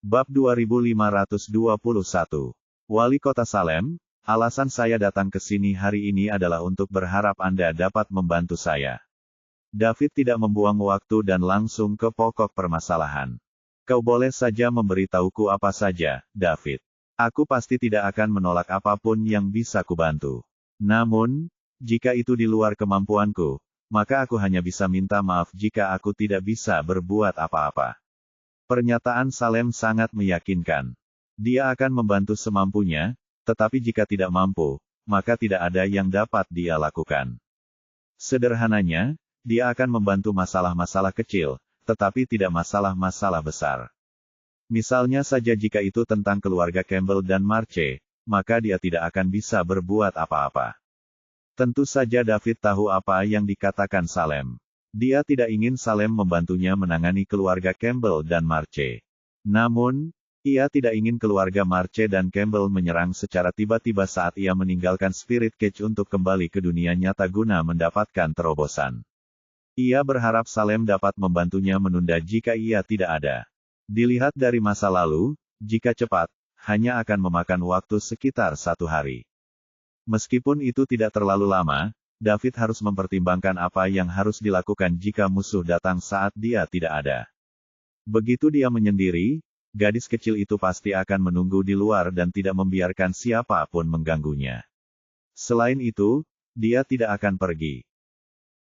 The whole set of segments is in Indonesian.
Bab 2521. Wali Kota Salem, alasan saya datang ke sini hari ini adalah untuk berharap Anda dapat membantu saya. David tidak membuang waktu dan langsung ke pokok permasalahan. Kau boleh saja memberitahuku apa saja, David. Aku pasti tidak akan menolak apapun yang bisa kubantu. Namun, jika itu di luar kemampuanku, maka aku hanya bisa minta maaf jika aku tidak bisa berbuat apa-apa. Pernyataan Salem sangat meyakinkan. Dia akan membantu semampunya, tetapi jika tidak mampu, maka tidak ada yang dapat dia lakukan. Sederhananya, dia akan membantu masalah-masalah kecil, tetapi tidak masalah-masalah besar. Misalnya saja jika itu tentang keluarga Campbell dan Marche, maka dia tidak akan bisa berbuat apa-apa. Tentu saja David tahu apa yang dikatakan Salem. Dia tidak ingin Salem membantunya menangani keluarga Campbell dan Marche. Namun, ia tidak ingin keluarga Marche dan Campbell menyerang secara tiba-tiba saat ia meninggalkan Spirit Cage untuk kembali ke dunia nyata guna mendapatkan terobosan. Ia berharap Salem dapat membantunya menunda jika ia tidak ada. Dilihat dari masa lalu, jika cepat, hanya akan memakan waktu sekitar 1 hari. Meskipun itu tidak terlalu lama, David harus mempertimbangkan apa yang harus dilakukan jika musuh datang saat dia tidak ada. Begitu dia menyendiri, gadis kecil itu pasti akan menunggu di luar dan tidak membiarkan siapapun mengganggunya. Selain itu, dia tidak akan pergi.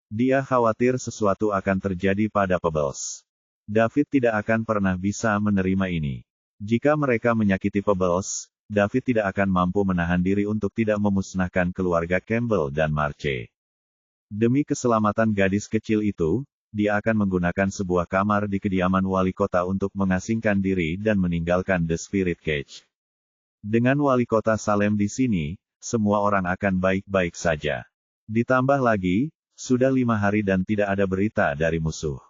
Dia khawatir sesuatu akan terjadi pada Pebbles. David tidak akan pernah bisa menerima ini. Jika mereka menyakiti Pebbles, David tidak akan mampu menahan diri untuk tidak memusnahkan keluarga Campbell dan Marche. Demi keselamatan gadis kecil itu, dia akan menggunakan sebuah kamar di kediaman wali kota untuk mengasingkan diri dan meninggalkan The Spirit Cage. Dengan wali kota Salem di sini, semua orang akan baik-baik saja. Ditambah lagi, sudah 5 hari dan tidak ada berita dari musuh.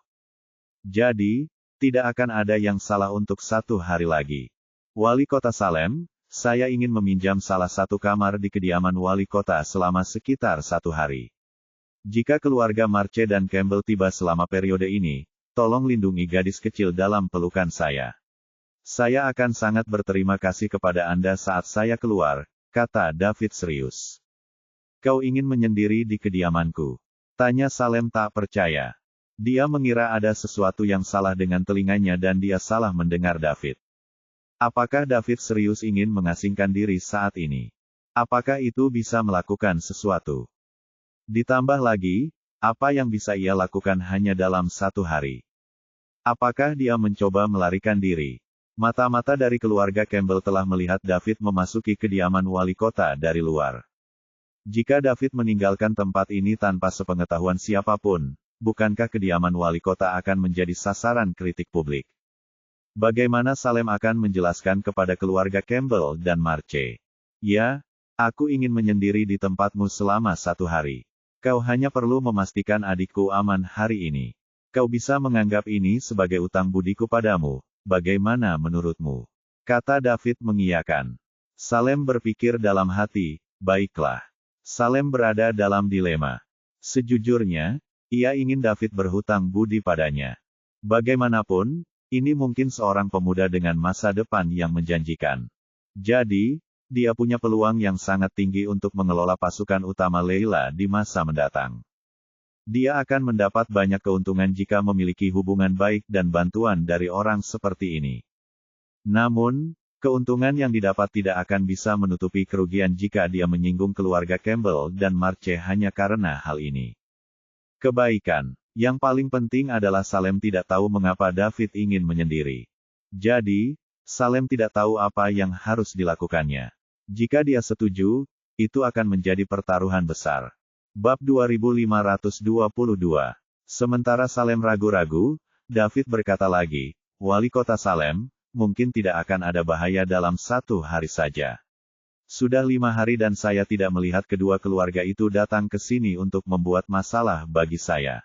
Jadi, tidak akan ada yang salah untuk 1 hari lagi. Wali kota Salem, saya ingin meminjam salah satu kamar di kediaman wali kota selama sekitar 1 hari. Jika keluarga Marche dan Campbell tiba selama periode ini, tolong lindungi gadis kecil dalam pelukan saya. Saya akan sangat berterima kasih kepada Anda saat saya keluar, kata David serius. Kau ingin menyendiri di kediamanku? Tanya Salem tak percaya. Dia mengira ada sesuatu yang salah dengan telinganya dan dia salah mendengar David. Apakah David serius ingin mengasingkan diri saat ini? Apakah itu bisa melakukan sesuatu? Ditambah lagi, apa yang bisa ia lakukan hanya dalam 1 hari? Apakah dia mencoba melarikan diri? Mata-mata dari keluarga Campbell telah melihat David memasuki kediaman wali kota dari luar. Jika David meninggalkan tempat ini tanpa sepengetahuan siapapun, bukankah kediaman wali kota akan menjadi sasaran kritik publik? Bagaimana Salem akan menjelaskan kepada keluarga Campbell dan Marche? Ya, aku ingin menyendiri di tempatmu selama 1 hari. Kau hanya perlu memastikan adikku aman hari ini. Kau bisa menganggap ini sebagai utang budiku padamu, bagaimana menurutmu? Kata David mengiyakan. Salem berpikir dalam hati, baiklah. Salem berada dalam dilema. Sejujurnya, ia ingin David berhutang budi padanya. Bagaimanapun, ini mungkin seorang pemuda dengan masa depan yang menjanjikan. Jadi, dia punya peluang yang sangat tinggi untuk mengelola pasukan utama Leila di masa mendatang. Dia akan mendapat banyak keuntungan jika memiliki hubungan baik dan bantuan dari orang seperti ini. Namun, keuntungan yang didapat tidak akan bisa menutupi kerugian jika dia menyinggung keluarga Campbell dan Marche hanya karena hal ini. Kebaikan. Yang paling penting adalah Salem tidak tahu mengapa David ingin menyendiri. Jadi, Salem tidak tahu apa yang harus dilakukannya. Jika dia setuju, itu akan menjadi pertaruhan besar. Bab 2522. Sementara Salem ragu-ragu, David berkata lagi, Wali kota Salem, mungkin tidak akan ada bahaya dalam 1 hari saja. Sudah 5 hari dan saya tidak melihat kedua keluarga itu datang ke sini untuk membuat masalah bagi saya.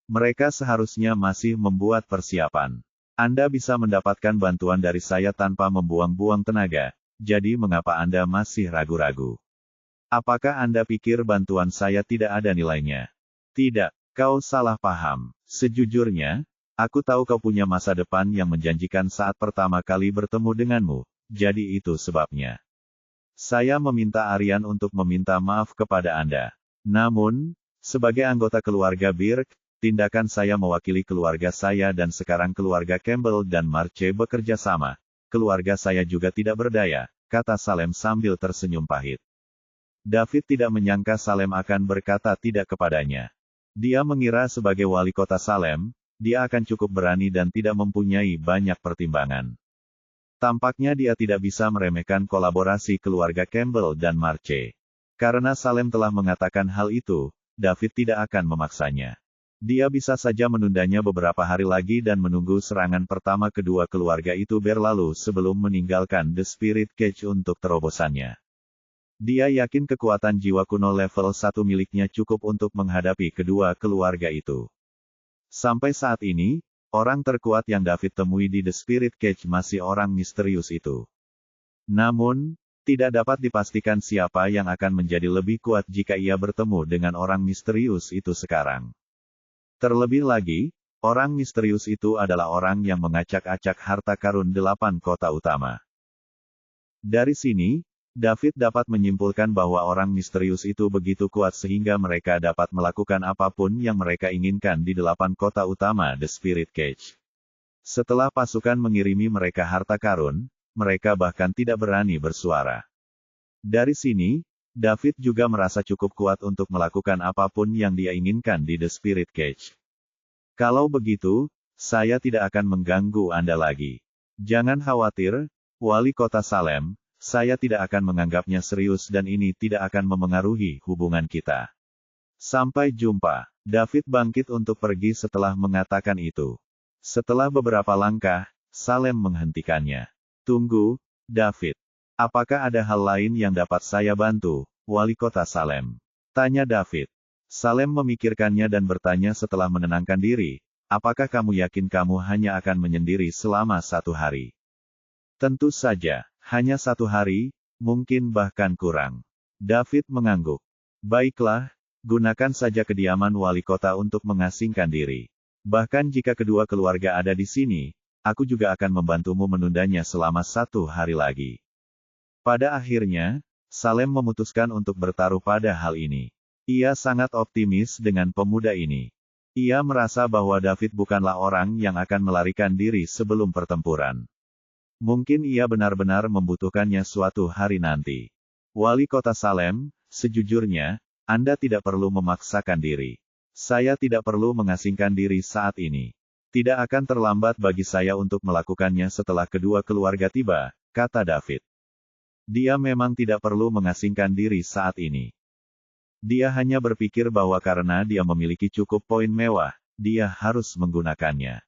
Mereka seharusnya masih membuat persiapan. Anda bisa mendapatkan bantuan dari saya tanpa membuang-buang tenaga, jadi mengapa Anda masih ragu-ragu? Apakah Anda pikir bantuan saya tidak ada nilainya? Tidak, kau salah paham. Sejujurnya, Aku tahu kau punya masa depan yang menjanjikan saat pertama kali bertemu denganmu, jadi itu sebabnya. Saya meminta Aryan untuk meminta maaf kepada Anda. Namun, sebagai anggota keluarga Birk, tindakan saya mewakili keluarga saya dan sekarang keluarga Campbell dan Marche bekerja sama. Keluarga saya juga tidak berdaya, kata Salem sambil tersenyum pahit. David tidak menyangka Salem akan berkata tidak kepadanya. Dia mengira sebagai wali kota Salem, dia akan cukup berani dan tidak mempunyai banyak pertimbangan. Tampaknya dia tidak bisa meremehkan kolaborasi keluarga Campbell dan Marche. Karena Salem telah mengatakan hal itu, David tidak akan memaksanya. Dia bisa saja menundanya beberapa hari lagi dan menunggu serangan pertama kedua keluarga itu berlalu sebelum meninggalkan The Spirit Cage untuk terobosannya. Dia yakin kekuatan jiwa kuno level 1 miliknya cukup untuk menghadapi kedua keluarga itu. Sampai saat ini, orang terkuat yang David temui di The Spirit Cage masih orang misterius itu. Namun, tidak dapat dipastikan siapa yang akan menjadi lebih kuat jika ia bertemu dengan orang misterius itu sekarang. Terlebih lagi, orang misterius itu adalah orang yang mengacak-acak harta karun 8 kota utama. Dari sini, David dapat menyimpulkan bahwa orang misterius itu begitu kuat sehingga mereka dapat melakukan apapun yang mereka inginkan di 8 kota utama The Spirit Cage. Setelah pasukan mengirimi mereka harta karun, mereka bahkan tidak berani bersuara. Dari sini, David juga merasa cukup kuat untuk melakukan apapun yang dia inginkan di The Spirit Cage. Kalau begitu, saya tidak akan mengganggu Anda lagi. Jangan khawatir, Wali Kota Salem. Saya tidak akan menganggapnya serius dan ini tidak akan memengaruhi hubungan kita. Sampai jumpa. David bangkit untuk pergi setelah mengatakan itu. Setelah beberapa langkah, Salem menghentikannya. Tunggu, David. Apakah ada hal lain yang dapat saya bantu, Wali Kota Salem? Tanya David. Salem memikirkannya dan bertanya setelah menenangkan diri. Apakah kamu yakin kamu hanya akan menyendiri selama 1 hari? Tentu saja. Hanya 1 hari, mungkin bahkan kurang. David mengangguk. Baiklah, gunakan saja kediaman wali kota untuk mengasingkan diri. Bahkan jika kedua keluarga ada di sini, aku juga akan membantumu menundanya selama 1 hari lagi. Pada akhirnya, Salem memutuskan untuk bertaruh pada hal ini. Ia sangat optimis dengan pemuda ini. Ia merasa bahwa David bukanlah orang yang akan melarikan diri sebelum pertempuran. Mungkin ia benar-benar membutuhkannya suatu hari nanti. Wali Kota Salem, sejujurnya, Anda tidak perlu memaksakan diri. Saya tidak perlu mengasingkan diri saat ini. Tidak akan terlambat bagi saya untuk melakukannya setelah kedua keluarga tiba, kata David. Dia memang tidak perlu mengasingkan diri saat ini. Dia hanya berpikir bahwa karena dia memiliki cukup poin mewah, dia harus menggunakannya.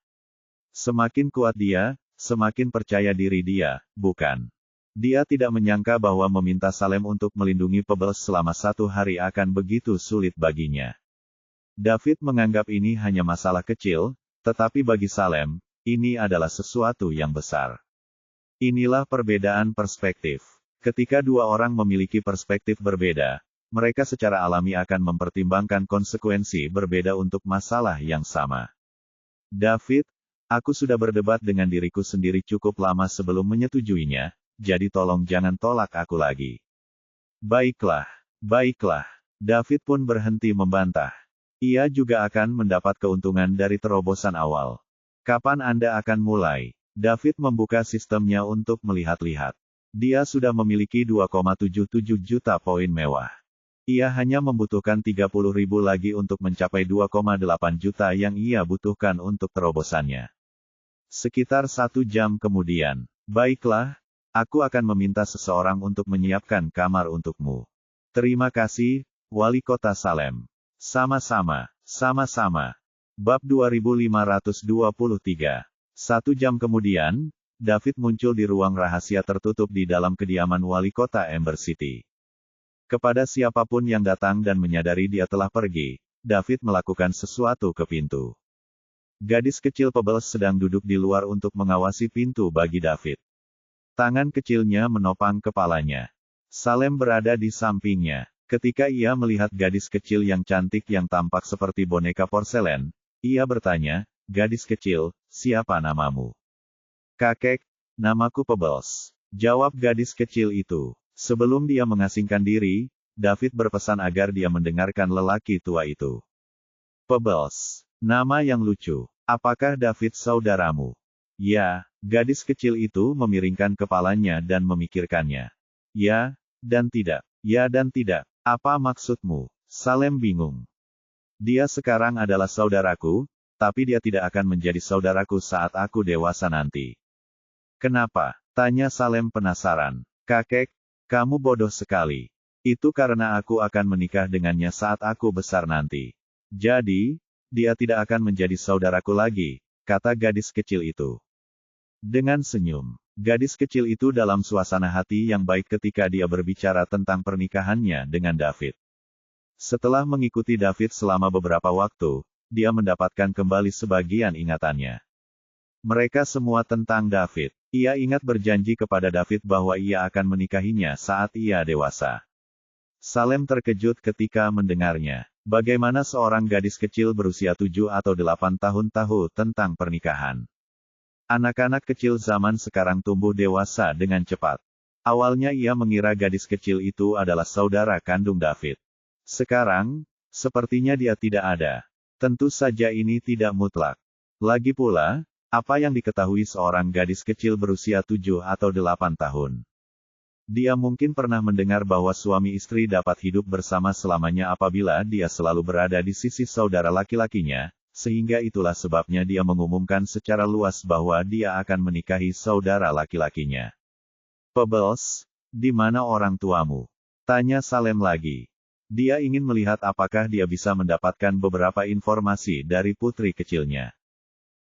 Semakin kuat dia, semakin percaya diri dia, bukan? Dia tidak menyangka bahwa meminta Salem untuk melindungi Pebbles selama 1 hari akan begitu sulit baginya. David menganggap ini hanya masalah kecil, tetapi bagi Salem, ini adalah sesuatu yang besar. Inilah perbedaan perspektif. Ketika dua orang memiliki perspektif berbeda, mereka secara alami akan mempertimbangkan konsekuensi berbeda untuk masalah yang sama. David, aku sudah berdebat dengan diriku sendiri cukup lama sebelum menyetujuinya, jadi tolong jangan tolak aku lagi. Baiklah, baiklah. David pun berhenti membantah. Ia juga akan mendapat keuntungan dari terobosan awal. Kapan Anda akan mulai? David membuka sistemnya untuk melihat-lihat. Dia sudah memiliki 2,77 juta poin mewah. Ia hanya membutuhkan 30.000 lagi untuk mencapai 2,8 juta yang ia butuhkan untuk terobosannya. Sekitar 1 jam kemudian. Baiklah, aku akan meminta seseorang untuk menyiapkan kamar untukmu. Terima kasih, Wali Kota Salem. Sama-sama, sama-sama. Bab 2523. 1 jam kemudian, David muncul di ruang rahasia tertutup di dalam kediaman Wali Kota Ember City. Kepada siapapun yang datang dan menyadari dia telah pergi, David melakukan sesuatu ke pintu. Gadis kecil Pebbles sedang duduk di luar untuk mengawasi pintu bagi David. Tangan kecilnya menopang kepalanya. Salem berada di sampingnya. Ketika ia melihat gadis kecil yang cantik yang tampak seperti boneka porselen, ia bertanya, gadis kecil, siapa namamu? Kakek, namaku Pebbles. Jawab gadis kecil itu. Sebelum dia mengasingkan diri, David berpesan agar dia mendengarkan lelaki tua itu. Pebbles. Nama yang lucu. Apakah David saudaramu? Ya, gadis kecil itu memiringkan kepalanya dan memikirkannya. Ya, dan tidak. Ya dan tidak. Apa maksudmu? Salem bingung. Dia sekarang adalah saudaraku, tapi dia tidak akan menjadi saudaraku saat aku dewasa nanti. Kenapa? Tanya Salem penasaran. Kakek, kamu bodoh sekali. Itu karena aku akan menikah dengannya saat aku besar nanti. Jadi, dia tidak akan menjadi saudaraku lagi, kata gadis kecil itu. Dengan senyum, gadis kecil itu dalam suasana hati yang baik ketika dia berbicara tentang pernikahannya dengan David. Setelah mengikuti David selama beberapa waktu, dia mendapatkan kembali sebagian ingatannya. Mereka semua tentang David. Ia ingat berjanji kepada David bahwa ia akan menikahinya saat ia dewasa. Salem terkejut ketika mendengarnya. Bagaimana seorang gadis kecil berusia 7 atau 8 tahun tahu tentang pernikahan? Anak-anak kecil zaman sekarang tumbuh dewasa dengan cepat. Awalnya ia mengira gadis kecil itu adalah saudara kandung David. Sekarang, sepertinya dia tidak ada. Tentu saja ini tidak mutlak. Lagi pula, apa yang diketahui seorang gadis kecil berusia 7 atau 8 tahun? Dia mungkin pernah mendengar bahwa suami istri dapat hidup bersama selamanya apabila dia selalu berada di sisi saudara laki-lakinya, sehingga itulah sebabnya dia mengumumkan secara luas bahwa dia akan menikahi saudara laki-lakinya. Pebbles, di mana orang tuamu? Tanya Salem lagi. Dia ingin melihat apakah dia bisa mendapatkan beberapa informasi dari putri kecilnya.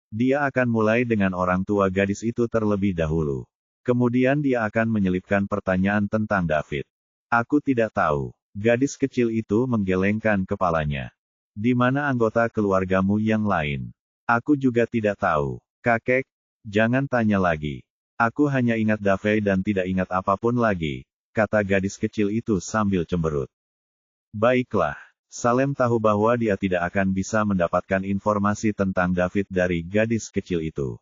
Dia akan mulai dengan orang tua gadis itu terlebih dahulu. Kemudian dia akan menyelipkan pertanyaan tentang David. Aku tidak tahu. Gadis kecil itu menggelengkan kepalanya. Di mana anggota keluargamu yang lain? Aku juga tidak tahu. Kakek, jangan tanya lagi. Aku hanya ingat David dan tidak ingat apapun lagi, kata gadis kecil itu sambil cemberut. Baiklah. Salem tahu bahwa dia tidak akan bisa mendapatkan informasi tentang David dari gadis kecil itu.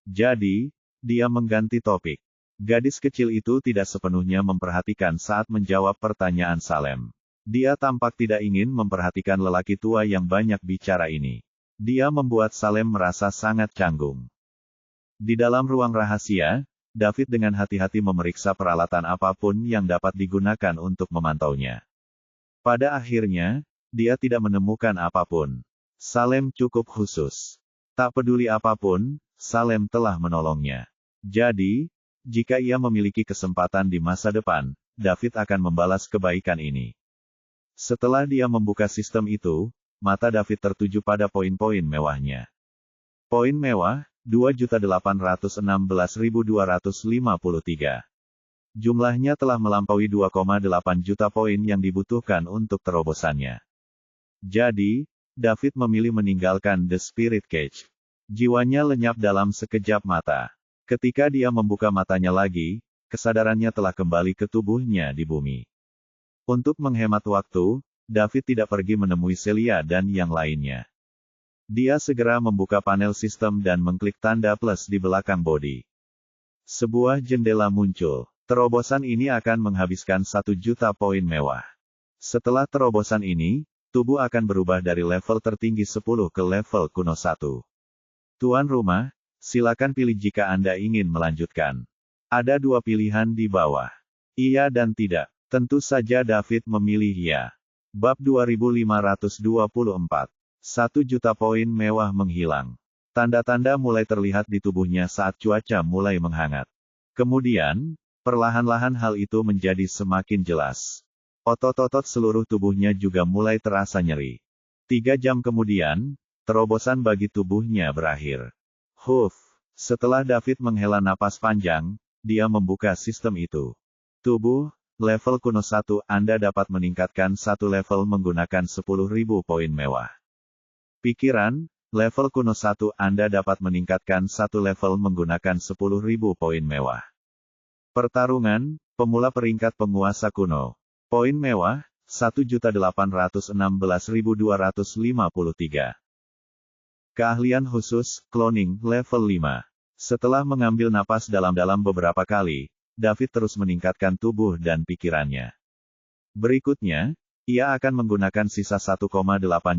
Jadi, dia mengganti topik. Gadis kecil itu tidak sepenuhnya memperhatikan saat menjawab pertanyaan Salem. Dia tampak tidak ingin memperhatikan lelaki tua yang banyak bicara ini. Dia membuat Salem merasa sangat canggung. Di dalam ruang rahasia, David dengan hati-hati memeriksa peralatan apapun yang dapat digunakan untuk memantaunya. Pada akhirnya, dia tidak menemukan apapun. Salem cukup khusus. Tak peduli apapun, Salem telah menolongnya. Jadi, jika ia memiliki kesempatan di masa depan, David akan membalas kebaikan ini. Setelah dia membuka sistem itu, mata David tertuju pada poin-poin mewahnya. Poin mewah, 2.816.253. Jumlahnya telah melampaui 2,8 juta poin yang dibutuhkan untuk terobosannya. Jadi, David memilih meninggalkan The Spirit Cage. Jiwanya lenyap dalam sekejap mata. Ketika dia membuka matanya lagi, kesadarannya telah kembali ke tubuhnya di bumi. Untuk menghemat waktu, David tidak pergi menemui Celia dan yang lainnya. Dia segera membuka panel sistem dan mengklik tanda plus di belakang bodi. Sebuah jendela muncul. Terobosan ini akan menghabiskan 1 juta poin mewah. Setelah terobosan ini, tubuh akan berubah dari level tertinggi 10 ke level kuno 1. Tuan rumah, silakan pilih jika Anda ingin melanjutkan. Ada 2 pilihan di bawah. Iya dan tidak. Tentu saja David memilih ya. Bab 2524. 1 juta poin mewah menghilang. Tanda-tanda mulai terlihat di tubuhnya saat cuaca mulai menghangat. Kemudian, perlahan-lahan hal itu menjadi semakin jelas. Otot-otot seluruh tubuhnya juga mulai terasa nyeri. 3 jam kemudian, terobosan bagi tubuhnya berakhir. Huff, setelah David menghela napas panjang, dia membuka sistem itu. Tubuh, level kuno 1, Anda dapat meningkatkan 1 level menggunakan 10.000 poin mewah. Pikiran, level kuno 1, Anda dapat meningkatkan 1 level menggunakan 10.000 poin mewah. Pertarungan, pemula peringkat penguasa kuno. Poin mewah, 1.816.253. Keahlian khusus, cloning, level 5. Setelah mengambil napas dalam-dalam beberapa kali, David terus meningkatkan tubuh dan pikirannya. Berikutnya, ia akan menggunakan sisa 1,8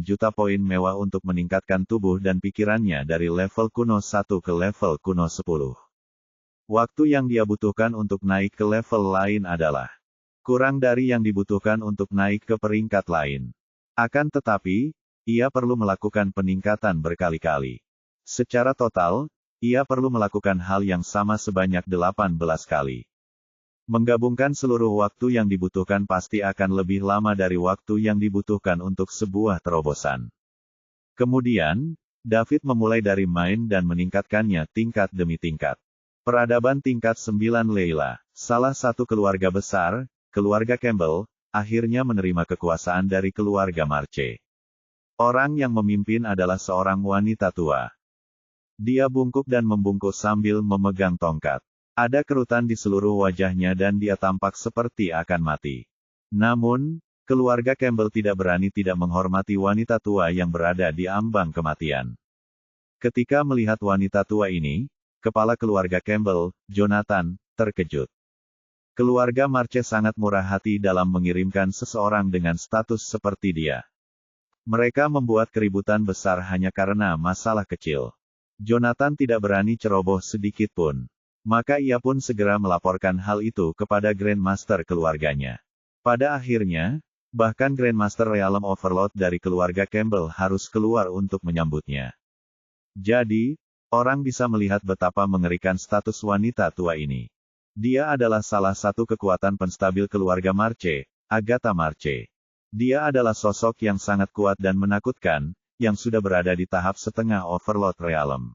juta poin mewah untuk meningkatkan tubuh dan pikirannya dari level kuno 1 ke level kuno 10. Waktu yang dia butuhkan untuk naik ke level lain adalah kurang dari yang dibutuhkan untuk naik ke peringkat lain. Akan tetapi, ia perlu melakukan peningkatan berkali-kali. Secara total, ia perlu melakukan hal yang sama sebanyak 18 kali. Menggabungkan seluruh waktu yang dibutuhkan pasti akan lebih lama dari waktu yang dibutuhkan untuk sebuah terobosan. Kemudian, David memulai dari main dan meningkatkannya tingkat demi tingkat. Peradaban tingkat 9 Leila, salah satu keluarga besar, keluarga Campbell, akhirnya menerima kekuasaan dari keluarga Marche. Orang yang memimpin adalah seorang wanita tua. Dia bungkuk dan membungkuk sambil memegang tongkat. Ada kerutan di seluruh wajahnya dan dia tampak seperti akan mati. Namun, keluarga Campbell tidak berani tidak menghormati wanita tua yang berada di ambang kematian. Ketika melihat wanita tua ini, kepala keluarga Campbell, Jonathan, terkejut. Keluarga Marche sangat murah hati dalam mengirimkan seseorang dengan status seperti dia. Mereka membuat keributan besar hanya karena masalah kecil. Jonathan tidak berani ceroboh sedikit pun. Maka ia pun segera melaporkan hal itu kepada Grandmaster keluarganya. Pada akhirnya, bahkan Grandmaster Realm Overlord dari keluarga Campbell harus keluar untuk menyambutnya. Jadi, orang bisa melihat betapa mengerikan status wanita tua ini. Dia adalah salah satu kekuatan penstabil keluarga Marche, Agatha Marche. Dia adalah sosok yang sangat kuat dan menakutkan, yang sudah berada di tahap setengah Overlord Realm.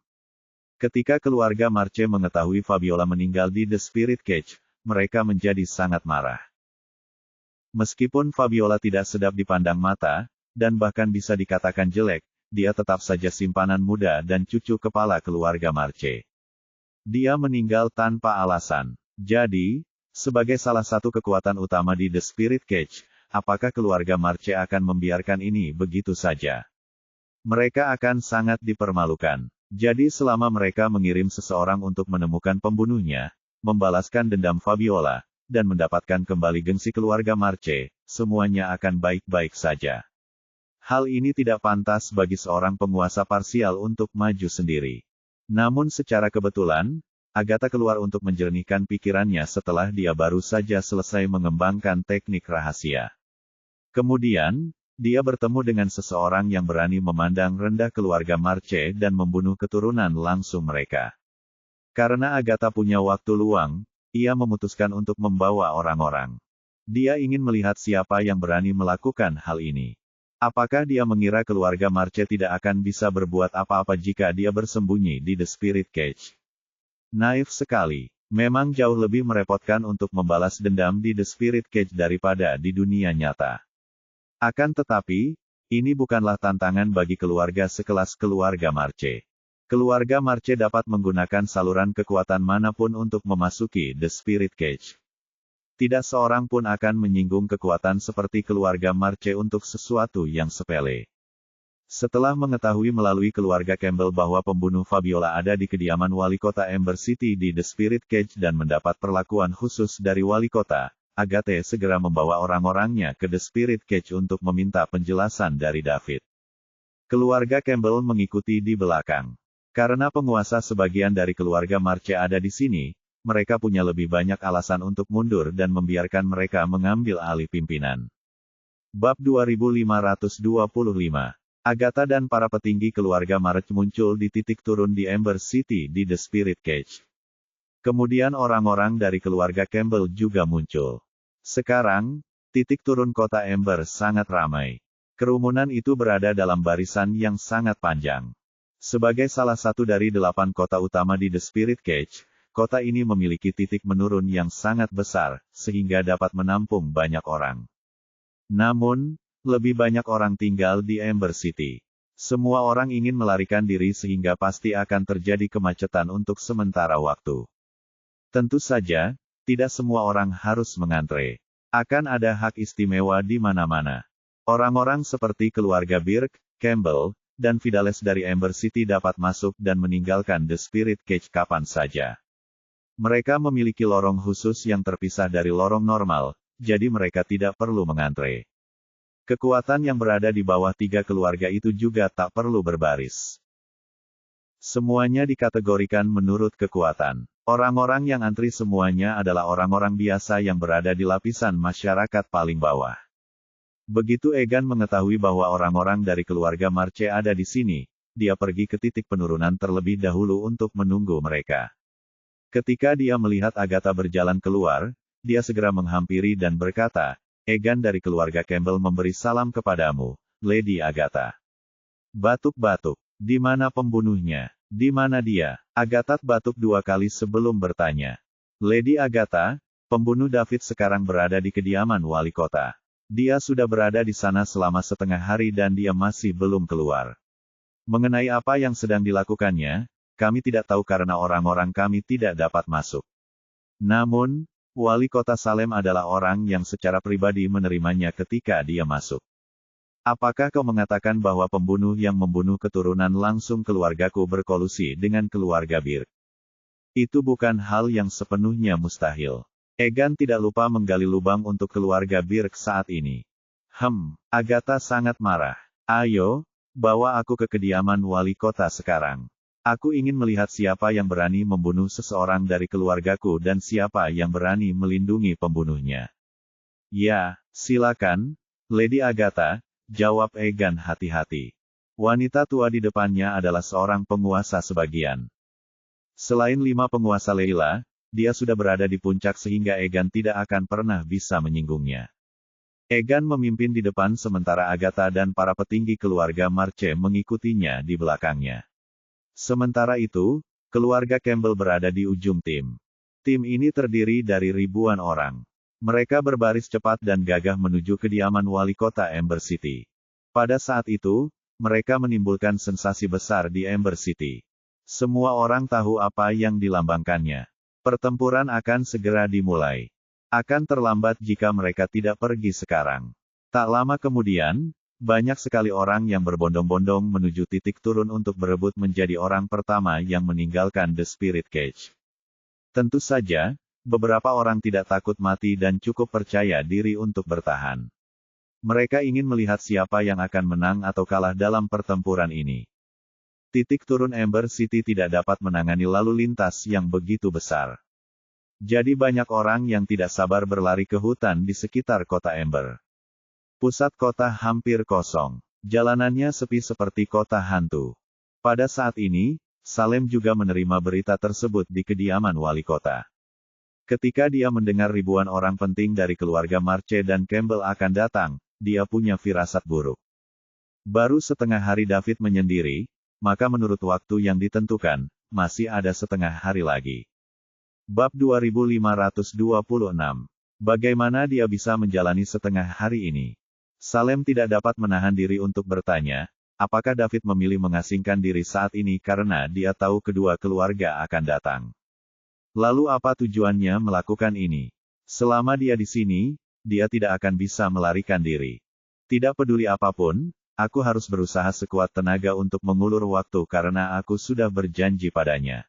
Ketika keluarga Marche mengetahui Fabiola meninggal di The Spirit Cage, mereka menjadi sangat marah. Meskipun Fabiola tidak sedap dipandang mata, dan bahkan bisa dikatakan jelek, dia tetap saja simpanan muda dan cucu kepala keluarga Marche. Dia meninggal tanpa alasan. Jadi, sebagai salah satu kekuatan utama di The Spirit Cage, apakah keluarga Marche akan membiarkan ini begitu saja? Mereka akan sangat dipermalukan. Jadi selama mereka mengirim seseorang untuk menemukan pembunuhnya, membalaskan dendam Fabiola, dan mendapatkan kembali gengsi keluarga Marche, semuanya akan baik-baik saja. Hal ini tidak pantas bagi seorang penguasa parsial untuk maju sendiri. Namun secara kebetulan, Agatha keluar untuk menjernihkan pikirannya setelah dia baru saja selesai mengembangkan teknik rahasia. Kemudian, dia bertemu dengan seseorang yang berani memandang rendah keluarga Marche dan membunuh keturunan langsung mereka. Karena Agatha punya waktu luang, ia memutuskan untuk membawa orang-orang. Dia ingin melihat siapa yang berani melakukan hal ini. Apakah dia mengira keluarga Marche tidak akan bisa berbuat apa-apa jika dia bersembunyi di The Spirit Cage? Naif sekali. Memang jauh lebih merepotkan untuk membalas dendam di The Spirit Cage daripada di dunia nyata. Akan tetapi, ini bukanlah tantangan bagi keluarga sekelas keluarga Marche. Keluarga Marche dapat menggunakan saluran kekuatan manapun untuk memasuki The Spirit Cage. Tidak seorang pun akan menyinggung kekuatan seperti keluarga Marche untuk sesuatu yang sepele. Setelah mengetahui melalui keluarga Campbell bahwa pembunuh Fabiola ada di kediaman wali kota Ember City di The Spirit Cage dan mendapat perlakuan khusus dari wali kota, Agatha segera membawa orang-orangnya ke The Spirit Cage untuk meminta penjelasan dari David. Keluarga Campbell mengikuti di belakang. Karena penguasa sebagian dari keluarga Marche ada di sini, mereka punya lebih banyak alasan untuk mundur dan membiarkan mereka mengambil alih pimpinan. Bab 2525. Agatha dan para petinggi keluarga Marche muncul di titik turun di Ember City di The Spirit Cage. Kemudian orang-orang dari keluarga Campbell juga muncul. Sekarang, titik turun kota Ember sangat ramai. Kerumunan itu berada dalam barisan yang sangat panjang. Sebagai salah satu dari 8 kota utama di The Spirit Cage, kota ini memiliki titik menurun yang sangat besar, sehingga dapat menampung banyak orang. Namun, lebih banyak orang tinggal di Ember City. Semua orang ingin melarikan diri sehingga pasti akan terjadi kemacetan untuk sementara waktu. Tentu saja, tidak semua orang harus mengantre. Akan ada hak istimewa di mana-mana. Orang-orang seperti keluarga Birk, Campbell, dan Vidales dari Ember City dapat masuk dan meninggalkan The Spirit Cage kapan saja. Mereka memiliki lorong khusus yang terpisah dari lorong normal, jadi mereka tidak perlu mengantre. Kekuatan yang berada di bawah 3 keluarga itu juga tak perlu berbaris. Semuanya dikategorikan menurut kekuatan. Orang-orang yang antri semuanya adalah orang-orang biasa yang berada di lapisan masyarakat paling bawah. Begitu Egan mengetahui bahwa orang-orang dari keluarga Marche ada di sini, dia pergi ke titik penurunan terlebih dahulu untuk menunggu mereka. Ketika dia melihat Agatha berjalan keluar, dia segera menghampiri dan berkata, "Egan dari keluarga Campbell memberi salam kepadamu, Lady Agatha." Batuk-batuk. Di mana pembunuhnya? Di mana dia? Agatha batuk 2 kali sebelum bertanya. Lady Agatha, pembunuh David sekarang berada di kediaman wali kota. Dia sudah berada di sana selama setengah hari dan dia masih belum keluar. Mengenai apa yang sedang dilakukannya, kami tidak tahu karena orang-orang kami tidak dapat masuk. Namun, wali kota Salem adalah orang yang secara pribadi menerimanya ketika dia masuk. Apakah kau mengatakan bahwa pembunuh yang membunuh keturunan langsung keluargaku berkolusi dengan keluarga Birk? Itu bukan hal yang sepenuhnya mustahil. Egan tidak lupa menggali lubang untuk keluarga Birk saat ini. Agatha sangat marah. Ayo, bawa aku ke kediaman wali kota sekarang. Aku ingin melihat siapa yang berani membunuh seseorang dari keluargaku dan siapa yang berani melindungi pembunuhnya. Ya, silakan, Lady Agatha, jawab Egan hati-hati. Wanita tua di depannya adalah seorang penguasa sebagian. Selain 5 penguasa Leila, dia sudah berada di puncak sehingga Egan tidak akan pernah bisa menyinggungnya. Egan memimpin di depan sementara Agatha dan para petinggi keluarga Marche mengikutinya di belakangnya. Sementara itu, keluarga Campbell berada di ujung tim. Tim ini terdiri dari ribuan orang. Mereka berbaris cepat dan gagah menuju kediaman wali kota Ember City. Pada saat itu, mereka menimbulkan sensasi besar di Ember City. Semua orang tahu apa yang dilambangkannya. Pertempuran akan segera dimulai. Akan terlambat jika mereka tidak pergi sekarang. Tak lama kemudian, banyak sekali orang yang berbondong-bondong menuju titik turun untuk berebut menjadi orang pertama yang meninggalkan The Spirit Cage. Tentu saja, beberapa orang tidak takut mati dan cukup percaya diri untuk bertahan. Mereka ingin melihat siapa yang akan menang atau kalah dalam pertempuran ini. Titik turun Ember City tidak dapat menangani lalu lintas yang begitu besar. Jadi banyak orang yang tidak sabar berlari ke hutan di sekitar kota Ember. Pusat kota hampir kosong. Jalanannya sepi seperti kota hantu. Pada saat ini, Salem juga menerima berita tersebut di kediaman wali kota. Ketika dia mendengar ribuan orang penting dari keluarga Marche dan Campbell akan datang, dia punya firasat buruk. Baru setengah hari David menyendiri, maka menurut waktu yang ditentukan, masih ada setengah hari lagi. Bab 2526. Bagaimana dia bisa menjalani setengah hari ini? Salem tidak dapat menahan diri untuk bertanya, apakah David memilih mengasingkan diri saat ini karena dia tahu kedua keluarga akan datang. Lalu apa tujuannya melakukan ini? Selama dia di sini, dia tidak akan bisa melarikan diri. Tidak peduli apapun, aku harus berusaha sekuat tenaga untuk mengulur waktu karena aku sudah berjanji padanya.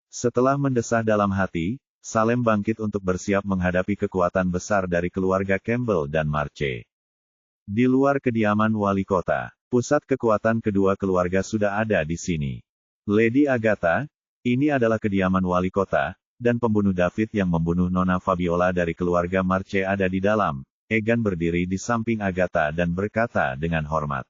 Setelah mendesah dalam hati, Salem bangkit untuk bersiap menghadapi kekuatan besar dari keluarga Campbell dan Marche. Di luar kediaman wali kota, pusat kekuatan kedua keluarga sudah ada di sini. Lady Agatha, ini adalah kediaman wali kota, dan pembunuh David yang membunuh Nona Fabiola dari keluarga Marche ada di dalam. Egan berdiri di samping Agatha dan berkata dengan hormat.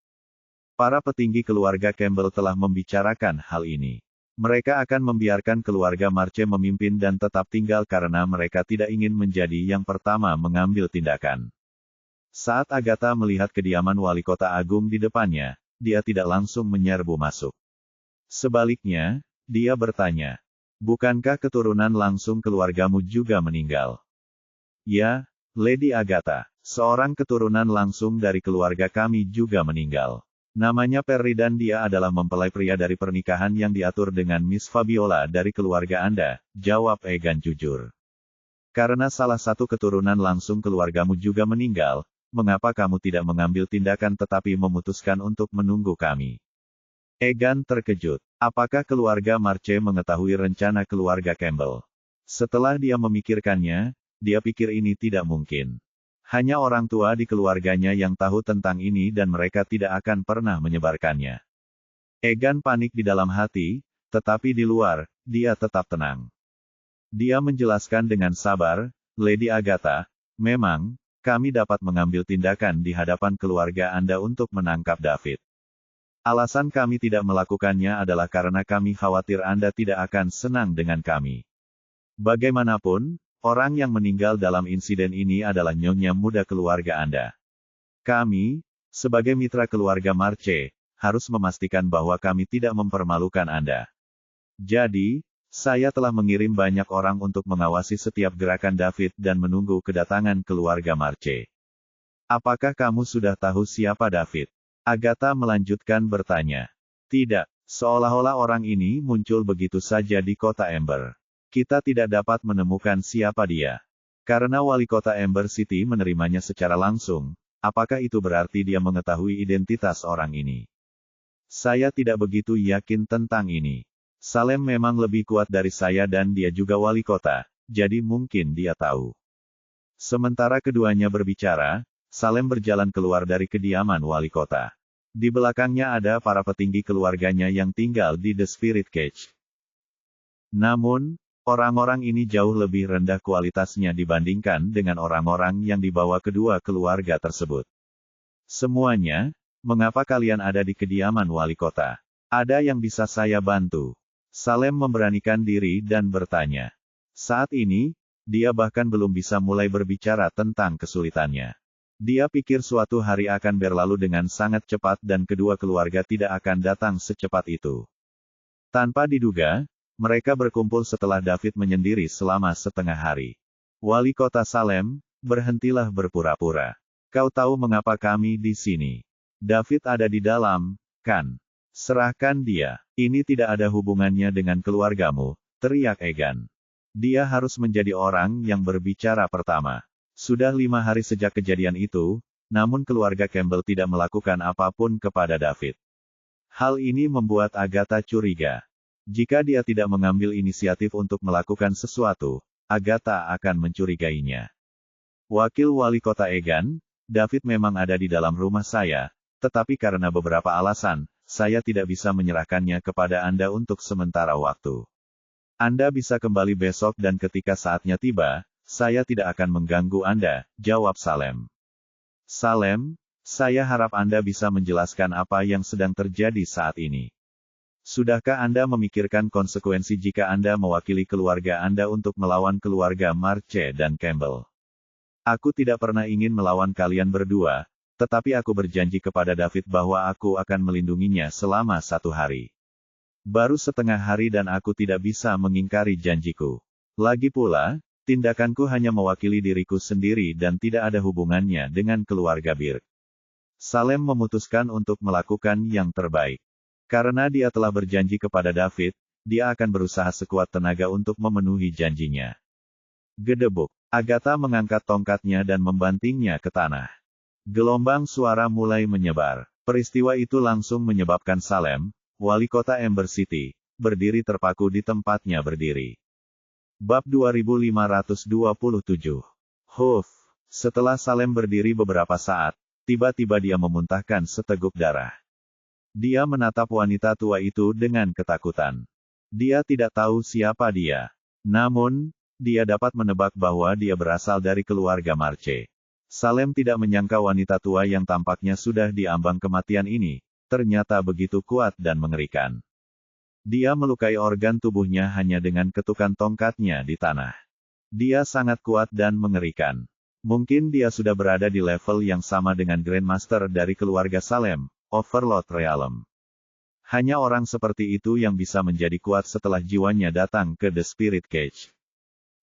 Para petinggi keluarga Campbell telah membicarakan hal ini. Mereka akan membiarkan keluarga Marche memimpin dan tetap tinggal karena mereka tidak ingin menjadi yang pertama mengambil tindakan. Saat Agatha melihat kediaman wali kota agung di depannya, dia tidak langsung menyerbu masuk. Sebaliknya, dia bertanya, bukankah keturunan langsung keluargamu juga meninggal? Ya, Lady Agatha, seorang keturunan langsung dari keluarga kami juga meninggal. Namanya Perry dan dia adalah mempelai pria dari pernikahan yang diatur dengan Miss Fabiola dari keluarga Anda, jawab Egan jujur. Karena salah satu keturunan langsung keluargamu juga meninggal, mengapa kamu tidak mengambil tindakan tetapi memutuskan untuk menunggu kami? Egan terkejut. Apakah keluarga Marche mengetahui rencana keluarga Campbell? Setelah dia memikirkannya, dia pikir ini tidak mungkin. Hanya orang tua di keluarganya yang tahu tentang ini dan mereka tidak akan pernah menyebarkannya. Egan panik di dalam hati, tetapi di luar, dia tetap tenang. Dia menjelaskan dengan sabar, Lady Agatha, memang, kami dapat mengambil tindakan di hadapan keluarga Anda untuk menangkap David. Alasan kami tidak melakukannya adalah karena kami khawatir Anda tidak akan senang dengan kami. Bagaimanapun, orang yang meninggal dalam insiden ini adalah nyonya muda keluarga Anda. Kami, sebagai mitra keluarga Marche, harus memastikan bahwa kami tidak mempermalukan Anda. Jadi, saya telah mengirim banyak orang untuk mengawasi setiap gerakan David dan menunggu kedatangan keluarga Marche. Apakah kamu sudah tahu siapa David? Agatha melanjutkan bertanya. Tidak, seolah-olah orang ini muncul begitu saja di kota Ember. Kita tidak dapat menemukan siapa dia. Karena wali kota Ember City menerimanya secara langsung, apakah itu berarti dia mengetahui identitas orang ini? Saya tidak begitu yakin tentang ini. Salem memang lebih kuat dari saya dan dia juga wali kota, jadi mungkin dia tahu. Sementara keduanya berbicara, Salem berjalan keluar dari kediaman wali kota. Di belakangnya ada para petinggi keluarganya yang tinggal di The Spirit Cage. Namun, orang-orang ini jauh lebih rendah kualitasnya dibandingkan dengan orang-orang yang dibawa kedua keluarga tersebut. Semuanya, mengapa kalian ada di kediaman wali kota? Ada yang bisa saya bantu? Salem memberanikan diri dan bertanya. Saat ini, dia bahkan belum bisa mulai berbicara tentang kesulitannya. Dia pikir suatu hari akan berlalu dengan sangat cepat dan kedua keluarga tidak akan datang secepat itu. Tanpa diduga, mereka berkumpul setelah David menyendiri selama setengah hari. Wali kota Salem, berhentilah berpura-pura. Kau tahu mengapa kami di sini? David ada di dalam, kan? Serahkan dia. Ini tidak ada hubungannya dengan keluargamu, teriak Egan. Dia harus menjadi orang yang berbicara pertama. Sudah 5 hari sejak kejadian itu, namun keluarga Campbell tidak melakukan apapun kepada David. Hal ini membuat Agatha curiga. Jika dia tidak mengambil inisiatif untuk melakukan sesuatu, Agatha akan mencurigainya. Wakil wali kota Egan, David memang ada di dalam rumah saya, tetapi karena beberapa alasan, saya tidak bisa menyerahkannya kepada Anda untuk sementara waktu. Anda bisa kembali besok dan ketika saatnya tiba, saya tidak akan mengganggu Anda, jawab Salem. Salem, saya harap Anda bisa menjelaskan apa yang sedang terjadi saat ini. Sudahkah Anda memikirkan konsekuensi jika Anda mewakili keluarga Anda untuk melawan keluarga Marche dan Campbell? Aku tidak pernah ingin melawan kalian berdua, tetapi aku berjanji kepada David bahwa aku akan melindunginya selama 1 hari. Baru setengah hari dan aku tidak bisa mengingkari janjiku. Lagi pula, tindakanku hanya mewakili diriku sendiri dan tidak ada hubungannya dengan keluarga Birk. Salem memutuskan untuk melakukan yang terbaik. Karena dia telah berjanji kepada David, dia akan berusaha sekuat tenaga untuk memenuhi janjinya. Gedebuk. Agatha mengangkat tongkatnya dan membantingnya ke tanah. Gelombang suara mulai menyebar. Peristiwa itu langsung menyebabkan Salem, wali kota Ember City, berdiri terpaku di tempatnya berdiri. Bab 2527. Huff. Setelah Salem berdiri beberapa saat, tiba-tiba dia memuntahkan seteguk darah. Dia menatap wanita tua itu dengan ketakutan. Dia tidak tahu siapa dia. Namun, dia dapat menebak bahwa dia berasal dari keluarga Marche. Salem tidak menyangka wanita tua yang tampaknya sudah diambang kematian ini, ternyata begitu kuat dan mengerikan. Dia melukai organ tubuhnya hanya dengan ketukan tongkatnya di tanah. Dia sangat kuat dan mengerikan. Mungkin dia sudah berada di level yang sama dengan Grandmaster dari keluarga Salem, Overlord Realm. Hanya orang seperti itu yang bisa menjadi kuat setelah jiwanya datang ke The Spirit Cage.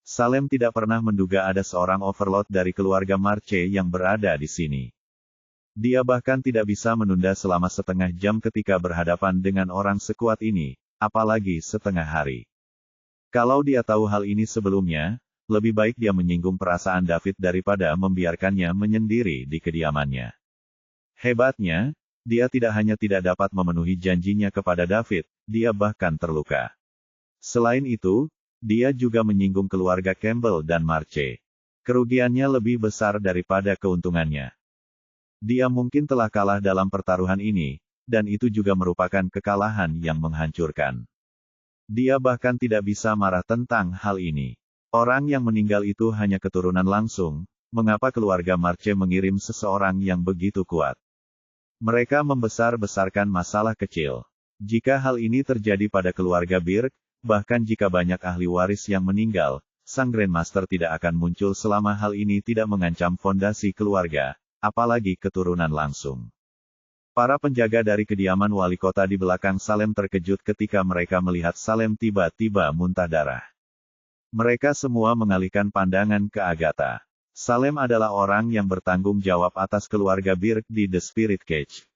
Salem tidak pernah menduga ada seorang overlord dari keluarga Marche yang berada di sini. Dia bahkan tidak bisa menunda selama setengah jam ketika berhadapan dengan orang sekuat ini, apalagi setengah hari. Kalau dia tahu hal ini sebelumnya, lebih baik dia menyinggung perasaan David daripada membiarkannya menyendiri di kediamannya. Hebatnya, dia tidak hanya tidak dapat memenuhi janjinya kepada David, dia bahkan terluka. Selain itu, dia juga menyinggung keluarga Campbell dan Marche. Kerugiannya lebih besar daripada keuntungannya. Dia mungkin telah kalah dalam pertaruhan ini, dan itu juga merupakan kekalahan yang menghancurkan. Dia bahkan tidak bisa marah tentang hal ini. Orang yang meninggal itu hanya keturunan langsung, mengapa keluarga Marche mengirim seseorang yang begitu kuat? Mereka membesar-besarkan masalah kecil. Jika hal ini terjadi pada keluarga Birk, bahkan jika banyak ahli waris yang meninggal, sang Grandmaster tidak akan muncul selama hal ini tidak mengancam fondasi keluarga, apalagi keturunan langsung. Para penjaga dari kediaman wali kota di belakang Salem terkejut ketika mereka melihat Salem tiba-tiba muntah darah. Mereka semua mengalihkan pandangan ke Agatha. Salem adalah orang yang bertanggung jawab atas keluarga Birk di The Spirit Cage.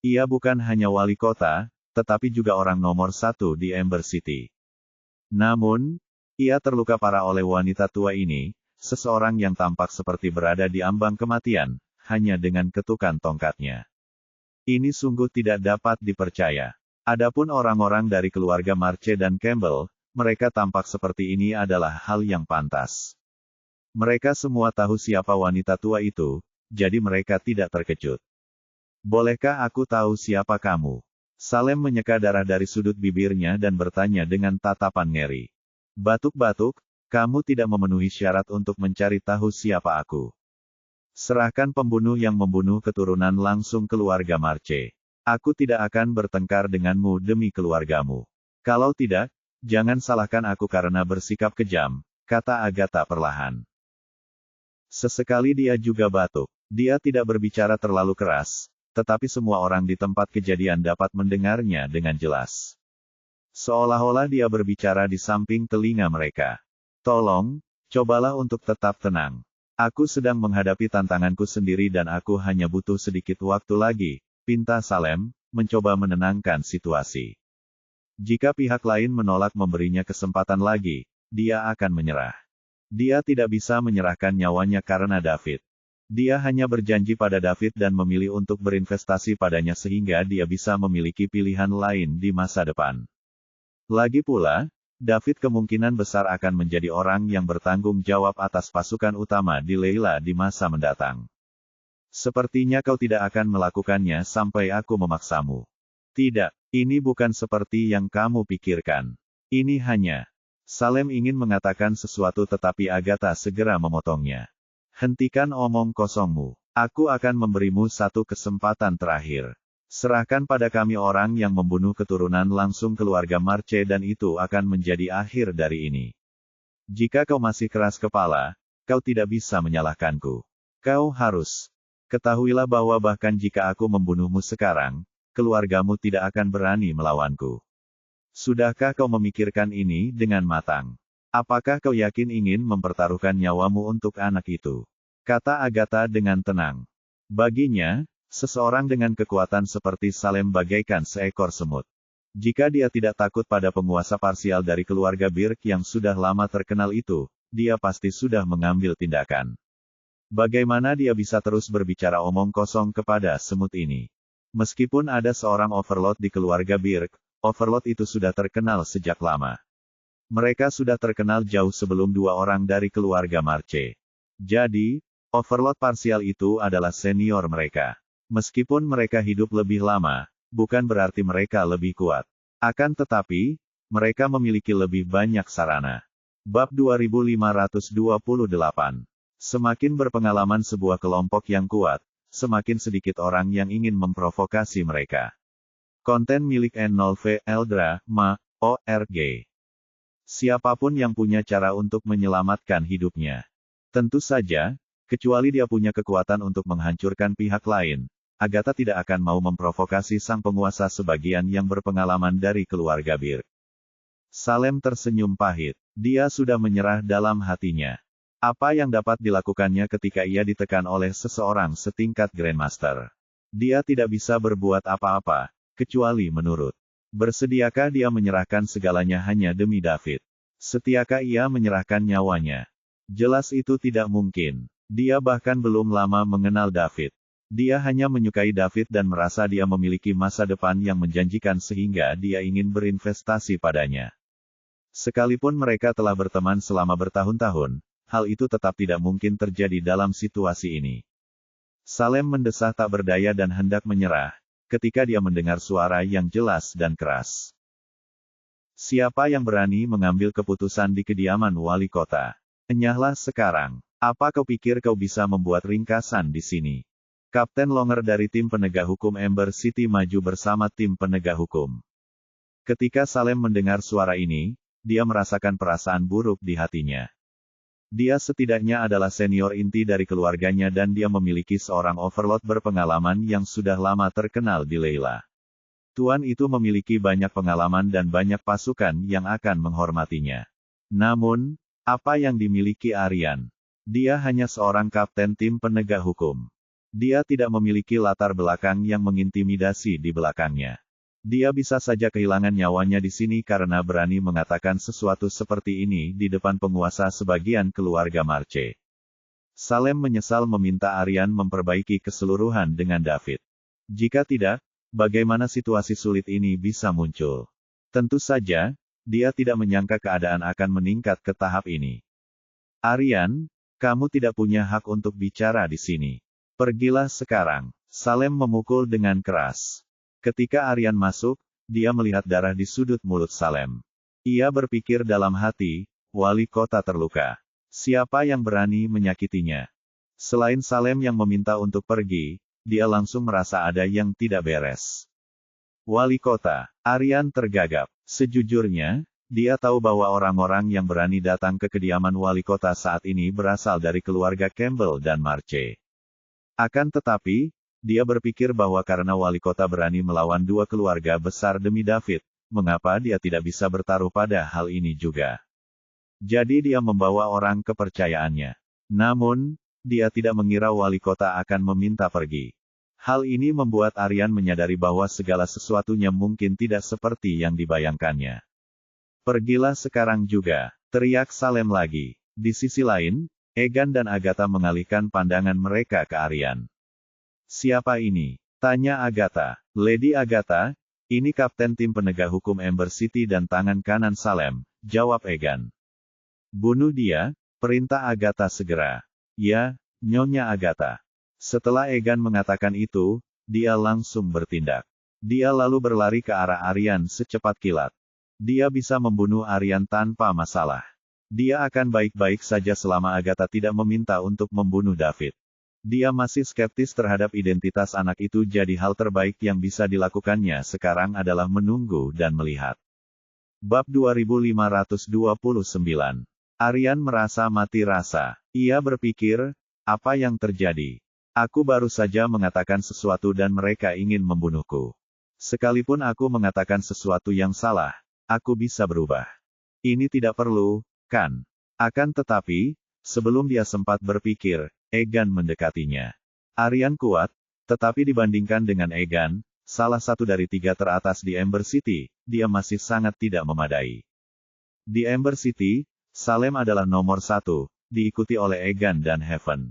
Ia bukan hanya wali kota, tetapi juga orang nomor 1 di Ember City. Namun, ia terluka parah oleh wanita tua ini, seseorang yang tampak seperti berada di ambang kematian, hanya dengan ketukan tongkatnya. Ini sungguh tidak dapat dipercaya. Adapun orang-orang dari keluarga Marche dan Campbell, mereka tampak seperti ini adalah hal yang pantas. Mereka semua tahu siapa wanita tua itu, jadi mereka tidak terkejut. Bolehkah aku tahu siapa kamu? Salem menyeka darah dari sudut bibirnya dan bertanya dengan tatapan ngeri. Batuk-batuk, kamu tidak memenuhi syarat untuk mencari tahu siapa aku. Serahkan pembunuh yang membunuh keturunan langsung keluarga Marche. Aku tidak akan bertengkar denganmu demi keluargamu. Kalau tidak, jangan salahkan aku karena bersikap kejam, kata Agatha perlahan. Sesekali dia juga batuk. Dia tidak berbicara terlalu keras, tetapi semua orang di tempat kejadian dapat mendengarnya dengan jelas. Seolah-olah dia berbicara di samping telinga mereka. Tolong, cobalah untuk tetap tenang. Aku sedang menghadapi tantanganku sendiri dan aku hanya butuh sedikit waktu lagi, pinta Salem, mencoba menenangkan situasi. Jika pihak lain menolak memberinya kesempatan lagi, dia akan menyerah. Dia tidak bisa menyerahkan nyawanya karena David. Dia hanya berjanji pada David dan memilih untuk berinvestasi padanya sehingga dia bisa memiliki pilihan lain di masa depan. Lagi pula, David kemungkinan besar akan menjadi orang yang bertanggung jawab atas pasukan utama di Leila di masa mendatang. Sepertinya kau tidak akan melakukannya sampai aku memaksamu. Tidak, ini bukan seperti yang kamu pikirkan. Ini hanya... Salem ingin mengatakan sesuatu tetapi Agatha segera memotongnya. Hentikan omong kosongmu. Aku akan memberimu satu kesempatan terakhir. Serahkan pada kami orang yang membunuh keturunan langsung keluarga Marche dan itu akan menjadi akhir dari ini. Jika kau masih keras kepala, kau tidak bisa menyalahkanku. Kau harus. Ketahuilah bahwa bahkan jika aku membunuhmu sekarang, keluargamu tidak akan berani melawanku. Sudahkah kau memikirkan ini dengan matang? Apakah kau yakin ingin mempertaruhkan nyawamu untuk anak itu? Kata Agatha dengan tenang. Baginya, seseorang dengan kekuatan seperti Salem bagaikan seekor semut. Jika dia tidak takut pada penguasa parsial dari keluarga Birk yang sudah lama terkenal itu, dia pasti sudah mengambil tindakan. Bagaimana dia bisa terus berbicara omong kosong kepada semut ini? Meskipun ada seorang overlord di keluarga Birk, overlord itu sudah terkenal sejak lama. Mereka sudah terkenal jauh sebelum dua orang dari keluarga Marche. Jadi, overlord parsial itu adalah senior mereka. Meskipun mereka hidup lebih lama, bukan berarti mereka lebih kuat. Akan tetapi, mereka memiliki lebih banyak sarana. Bab 2528. Semakin berpengalaman sebuah kelompok yang kuat, semakin sedikit orang yang ingin memprovokasi mereka. Konten milik N0V Eldra, Ma, ORG. Siapapun yang punya cara untuk menyelamatkan hidupnya. Tentu saja, kecuali dia punya kekuatan untuk menghancurkan pihak lain, Agatha tidak akan mau memprovokasi sang penguasa sebagian yang berpengalaman dari keluarga Birk. Salem tersenyum pahit. Dia sudah menyerah dalam hatinya. Apa yang dapat dilakukannya ketika ia ditekan oleh seseorang setingkat Grandmaster? Dia tidak bisa berbuat apa-apa, kecuali menurut. Bersediakah dia menyerahkan segalanya hanya demi David? Setiakah ia menyerahkan nyawanya? Jelas itu tidak mungkin. Dia bahkan belum lama mengenal David. Dia hanya menyukai David dan merasa dia memiliki masa depan yang menjanjikan sehingga dia ingin berinvestasi padanya. Sekalipun mereka telah berteman selama bertahun-tahun, hal itu tetap tidak mungkin terjadi dalam situasi ini. Salem mendesah tak berdaya dan hendak menyerah, ketika dia mendengar suara yang jelas dan keras. Siapa yang berani mengambil keputusan di kediaman wali kota? Enyahlah sekarang. Apa kau pikir kau bisa membuat ringkasan di sini? Kapten Longer dari tim penegak hukum Ember City maju bersama tim penegak hukum. Ketika Salem mendengar suara ini, dia merasakan perasaan buruk di hatinya. Dia setidaknya adalah senior inti dari keluarganya dan dia memiliki seorang overlord berpengalaman yang sudah lama terkenal di Leila. Tuan itu memiliki banyak pengalaman dan banyak pasukan yang akan menghormatinya. Namun, apa yang dimiliki Aryan? Dia hanya seorang kapten tim penegak hukum. Dia tidak memiliki latar belakang yang mengintimidasi di belakangnya. Dia bisa saja kehilangan nyawanya di sini karena berani mengatakan sesuatu seperti ini di depan penguasa sebagian keluarga Marche. Salem menyesal meminta Aryan memperbaiki keseluruhan dengan David. Jika tidak, bagaimana situasi sulit ini bisa muncul? Tentu saja, dia tidak menyangka keadaan akan meningkat ke tahap ini. Aryan, kamu tidak punya hak untuk bicara di sini. Pergilah sekarang. Salem memukul dengan keras. Ketika Aryan masuk, dia melihat darah di sudut mulut Salem. Ia berpikir dalam hati, wali kota terluka. Siapa yang berani menyakitinya? Selain Salem yang meminta untuk pergi, dia langsung merasa ada yang tidak beres. Wali kota, Aryan tergagap. Sejujurnya, dia tahu bahwa orang-orang yang berani datang ke kediaman wali kota saat ini berasal dari keluarga Campbell dan Marche. Akan tetapi, dia berpikir bahwa karena wali kota berani melawan dua keluarga besar demi David, mengapa dia tidak bisa bertaruh pada hal ini juga? Jadi dia membawa orang kepercayaannya. Namun, dia tidak mengira wali kota akan meminta pergi. Hal ini membuat Aryan menyadari bahwa segala sesuatunya mungkin tidak seperti yang dibayangkannya. Pergilah sekarang juga, teriak Salem lagi. Di sisi lain, Egan dan Agatha mengalihkan pandangan mereka ke Aryan. Siapa ini? Tanya Agatha. Lady Agatha, ini kapten tim penegak hukum Ember City dan tangan kanan Salem, jawab Egan. Bunuh dia, perintah Agatha segera. Ya, Nyonya Agatha. Setelah Egan mengatakan itu, dia langsung bertindak. Dia lalu berlari ke arah Aryan secepat kilat. Dia bisa membunuh Aryan tanpa masalah. Dia akan baik-baik saja selama Agatha tidak meminta untuk membunuh David. Dia masih skeptis terhadap identitas anak itu, jadi hal terbaik yang bisa dilakukannya sekarang adalah menunggu dan melihat. Bab 2529. Aryan merasa mati rasa. Ia berpikir, apa yang terjadi? Aku baru saja mengatakan sesuatu dan mereka ingin membunuhku. Sekalipun aku mengatakan sesuatu yang salah, aku bisa berubah. Ini tidak perlu, kan? Akan tetapi, sebelum dia sempat berpikir, Egan mendekatinya. Aryan kuat, tetapi dibandingkan dengan Egan, salah satu dari 3 teratas di Ember City, dia masih sangat tidak memadai. Di Ember City, Salem adalah nomor 1, diikuti oleh Egan dan Heaven.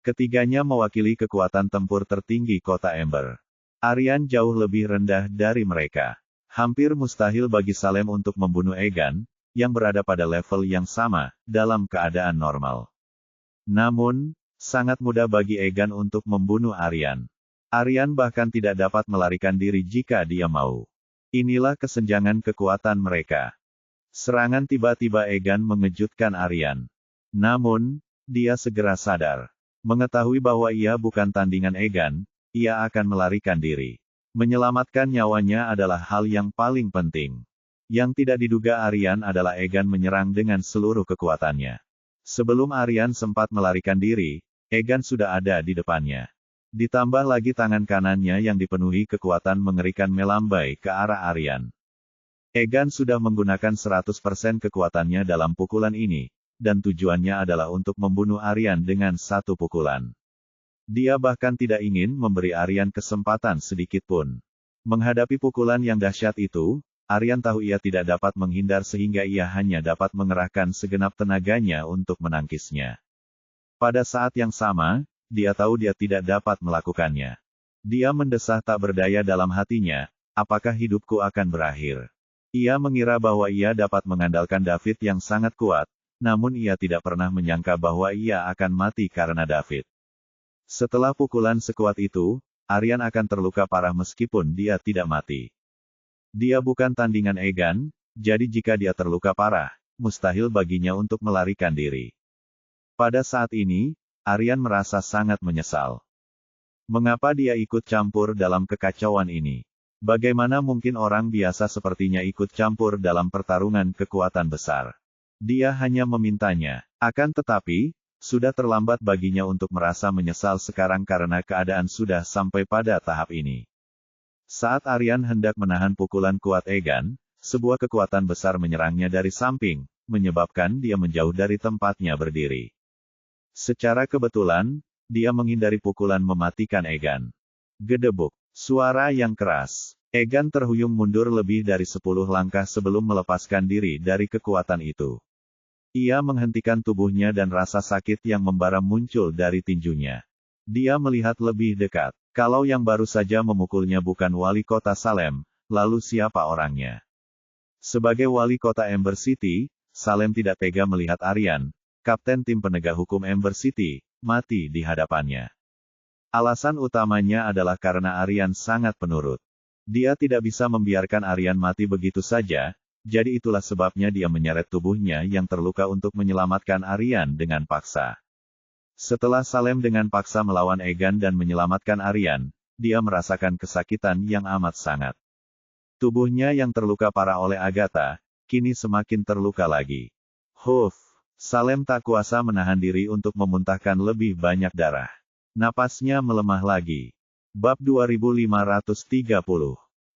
Ketiganya mewakili kekuatan tempur tertinggi kota Ember. Aryan jauh lebih rendah dari mereka. Hampir mustahil bagi Salem untuk membunuh Egan, yang berada pada level yang sama, dalam keadaan normal. Namun, sangat mudah bagi Egan untuk membunuh Aryan. Aryan bahkan tidak dapat melarikan diri jika dia mau. Inilah kesenjangan kekuatan mereka. Serangan tiba-tiba Egan mengejutkan Aryan. Namun, dia segera sadar. Mengetahui bahwa ia bukan tandingan Egan, ia akan melarikan diri. Menyelamatkan nyawanya adalah hal yang paling penting. Yang tidak diduga Aryan adalah Egan menyerang dengan seluruh kekuatannya. Sebelum Aryan sempat melarikan diri, Egan sudah ada di depannya. Ditambah lagi tangan kanannya yang dipenuhi kekuatan mengerikan melambai ke arah Aryan. Egan sudah menggunakan 100% kekuatannya dalam pukulan ini, dan tujuannya adalah untuk membunuh Aryan dengan satu pukulan. Dia bahkan tidak ingin memberi Aryan kesempatan sedikit pun. Menghadapi pukulan yang dahsyat itu, Aryan tahu ia tidak dapat menghindar sehingga ia hanya dapat mengerahkan segenap tenaganya untuk menangkisnya. Pada saat yang sama, dia tahu dia tidak dapat melakukannya. Dia mendesah tak berdaya dalam hatinya, apakah hidupku akan berakhir? Ia mengira bahwa ia dapat mengandalkan David yang sangat kuat, namun ia tidak pernah menyangka bahwa ia akan mati karena David. Setelah pukulan sekuat itu, Aryan akan terluka parah meskipun dia tidak mati. Dia bukan tandingan Egan, jadi jika dia terluka parah, mustahil baginya untuk melarikan diri. Pada saat ini, Aryan merasa sangat menyesal. Mengapa dia ikut campur dalam kekacauan ini? Bagaimana mungkin orang biasa sepertinya ikut campur dalam pertarungan kekuatan besar? Dia hanya memintanya. Akan tetapi, sudah terlambat baginya untuk merasa menyesal sekarang karena keadaan sudah sampai pada tahap ini. Saat Aryan hendak menahan pukulan kuat Egan, sebuah kekuatan besar menyerangnya dari samping, menyebabkan dia menjauh dari tempatnya berdiri. Secara kebetulan, dia menghindari pukulan mematikan Egan. Gedebuk. Suara yang keras. Egan terhuyung mundur lebih dari 10 langkah sebelum melepaskan diri dari kekuatan itu. Ia menghentikan tubuhnya dan rasa sakit yang membara muncul dari tinjunya. Dia melihat lebih dekat. Kalau yang baru saja memukulnya bukan wali kota Salem, lalu siapa orangnya? Sebagai wali kota Ember City, Salem tidak tega melihat Aryan, kapten tim penegak hukum Ember City, mati di hadapannya. Alasan utamanya adalah karena Aryan sangat penurut. Dia tidak bisa membiarkan Aryan mati begitu saja, jadi itulah sebabnya dia menyeret tubuhnya yang terluka untuk menyelamatkan Aryan dengan paksa. Setelah Salem dengan paksa melawan Egan dan menyelamatkan Aryan, dia merasakan kesakitan yang amat sangat. Tubuhnya yang terluka parah oleh Agatha, kini semakin terluka lagi. Huff, Salem tak kuasa menahan diri untuk memuntahkan lebih banyak darah. Napasnya melemah lagi. Bab 2530.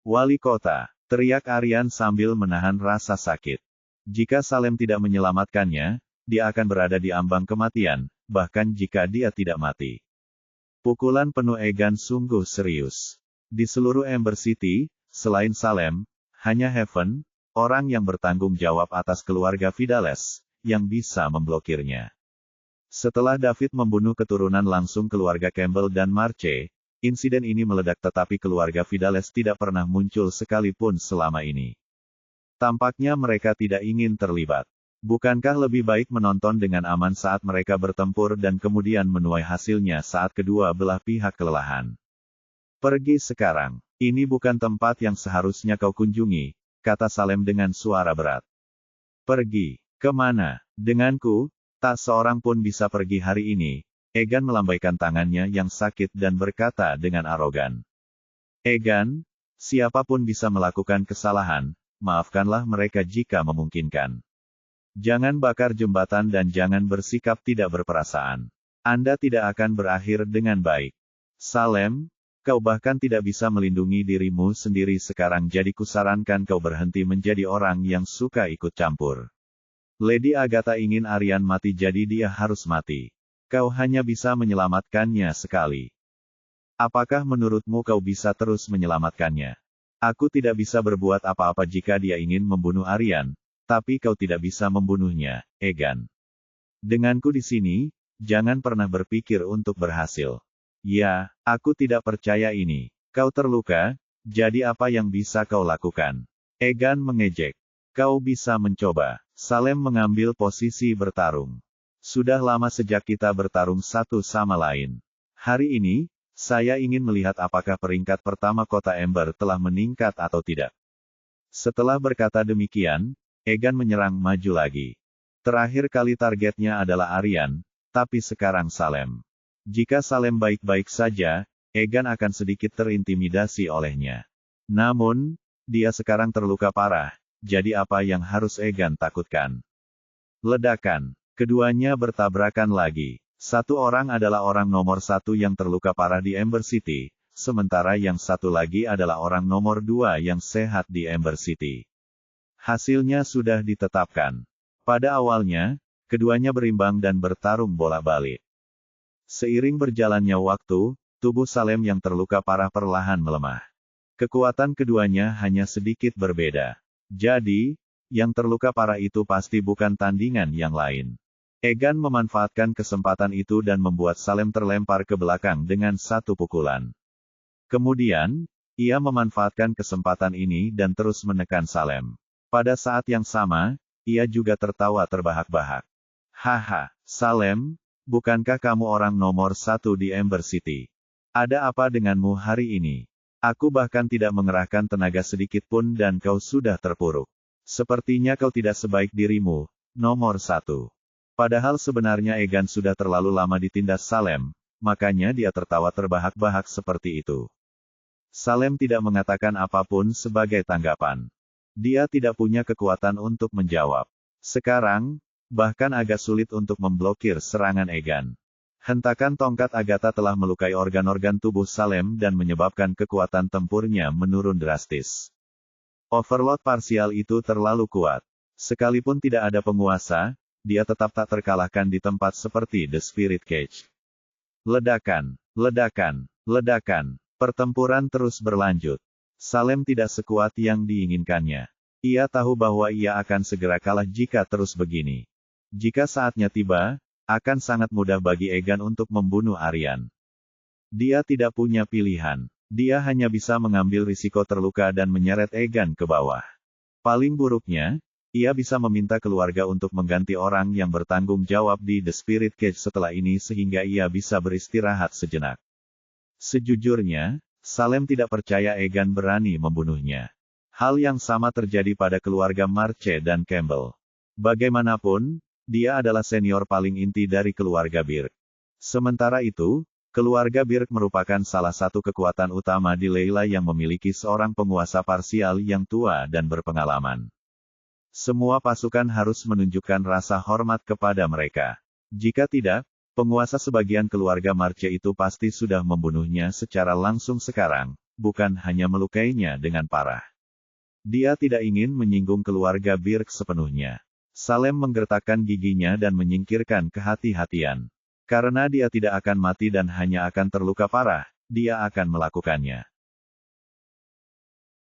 Wali Kota, teriak Aryan sambil menahan rasa sakit. Jika Salem tidak menyelamatkannya, dia akan berada di ambang kematian, bahkan jika dia tidak mati. Pukulan penuh Egan sungguh serius. Di seluruh Ember City, selain Salem, hanya Heaven, orang yang bertanggung jawab atas keluarga Vidales, yang bisa memblokirnya. Setelah David membunuh keturunan langsung keluarga Campbell dan Marche, insiden ini meledak tetapi keluarga Vidales tidak pernah muncul sekalipun selama ini. Tampaknya mereka tidak ingin terlibat. Bukankah lebih baik menonton dengan aman saat mereka bertempur dan kemudian menuai hasilnya saat kedua belah pihak kelelahan? Pergi sekarang. Ini bukan tempat yang seharusnya kau kunjungi, kata Salem dengan suara berat. Pergi. Kemana? Denganku? Tak seorang pun bisa pergi hari ini. Egan melambaikan tangannya yang sakit dan berkata dengan arogan. Egan, siapapun bisa melakukan kesalahan, maafkanlah mereka jika memungkinkan. Jangan bakar jembatan dan jangan bersikap tidak berperasaan. Anda tidak akan berakhir dengan baik. Salem, kau bahkan tidak bisa melindungi dirimu sendiri sekarang jadi kusarankan kau berhenti menjadi orang yang suka ikut campur. Lady Agatha ingin Aryan mati jadi dia harus mati. Kau hanya bisa menyelamatkannya sekali. Apakah menurutmu kau bisa terus menyelamatkannya? Aku tidak bisa berbuat apa-apa jika dia ingin membunuh Aryan, tapi kau tidak bisa membunuhnya, Egan. Denganku di sini, jangan pernah berpikir untuk berhasil. Ya, aku tidak percaya ini. Kau terluka, jadi apa yang bisa kau lakukan? Egan mengejek. Kau bisa mencoba. Salem mengambil posisi bertarung. Sudah lama sejak kita bertarung satu sama lain. Hari ini, saya ingin melihat apakah peringkat pertama kota Ember telah meningkat atau tidak. Setelah berkata demikian, Egan menyerang maju lagi. Terakhir kali targetnya adalah Aryan, tapi sekarang Salem. Jika Salem baik-baik saja, Egan akan sedikit terintimidasi olehnya. Namun, dia sekarang terluka parah. Jadi apa yang harus Egan takutkan? Ledakan. Keduanya bertabrakan lagi. Satu orang adalah orang nomor 1 yang terluka parah di Ember City, sementara yang satu lagi adalah orang nomor 2 yang sehat di Ember City. Hasilnya sudah ditetapkan. Pada awalnya, keduanya berimbang dan bertarung bolak-balik. Seiring berjalannya waktu, tubuh Salem yang terluka parah perlahan melemah. Kekuatan keduanya hanya sedikit berbeda. Jadi, yang terluka parah itu pasti bukan tandingan yang lain. Egan memanfaatkan kesempatan itu dan membuat Salem terlempar ke belakang dengan satu pukulan. Kemudian, ia memanfaatkan kesempatan ini dan terus menekan Salem. Pada saat yang sama, ia juga tertawa terbahak-bahak. Haha, Salem, bukankah kamu orang nomor 1 di Ember City? Ada apa denganmu hari ini? Aku bahkan tidak mengerahkan tenaga sedikit pun dan kau sudah terpuruk. Sepertinya kau tidak sebaik dirimu, nomor 1. Padahal sebenarnya Egan sudah terlalu lama ditindas Salem, makanya dia tertawa terbahak-bahak seperti itu. Salem tidak mengatakan apapun sebagai tanggapan. Dia tidak punya kekuatan untuk menjawab. Sekarang, bahkan agak sulit untuk memblokir serangan Egan. Hentakan tongkat Agatha telah melukai organ-organ tubuh Salem dan menyebabkan kekuatan tempurnya menurun drastis. Overload parsial itu terlalu kuat. Sekalipun tidak ada penguasa, dia tetap tak terkalahkan di tempat seperti The Spirit Cage. Ledakan, ledakan, ledakan. Pertempuran terus berlanjut. Salem tidak sekuat yang diinginkannya. Ia tahu bahwa ia akan segera kalah jika terus begini. Jika saatnya tiba, akan sangat mudah bagi Egan untuk membunuh Aryan. Dia tidak punya pilihan. Dia hanya bisa mengambil risiko terluka dan menyeret Egan ke bawah. Paling buruknya, ia bisa meminta keluarga untuk mengganti orang yang bertanggung jawab di The Spirit Cage setelah ini sehingga ia bisa beristirahat sejenak. Sejujurnya, Salem tidak percaya Egan berani membunuhnya. Hal yang sama terjadi pada keluarga Marche dan Campbell. Bagaimanapun, dia adalah senior paling inti dari keluarga Birk. Sementara itu, keluarga Birk merupakan salah satu kekuatan utama di Leila yang memiliki seorang penguasa parsial yang tua dan berpengalaman. Semua pasukan harus menunjukkan rasa hormat kepada mereka. Jika tidak, penguasa sebagian keluarga Marche itu pasti sudah membunuhnya secara langsung sekarang, bukan hanya melukainya dengan parah. Dia tidak ingin menyinggung keluarga Birk sepenuhnya. Salem menggertakkan giginya dan menyingkirkan kehati-hatian. Karena dia tidak akan mati dan hanya akan terluka parah, dia akan melakukannya.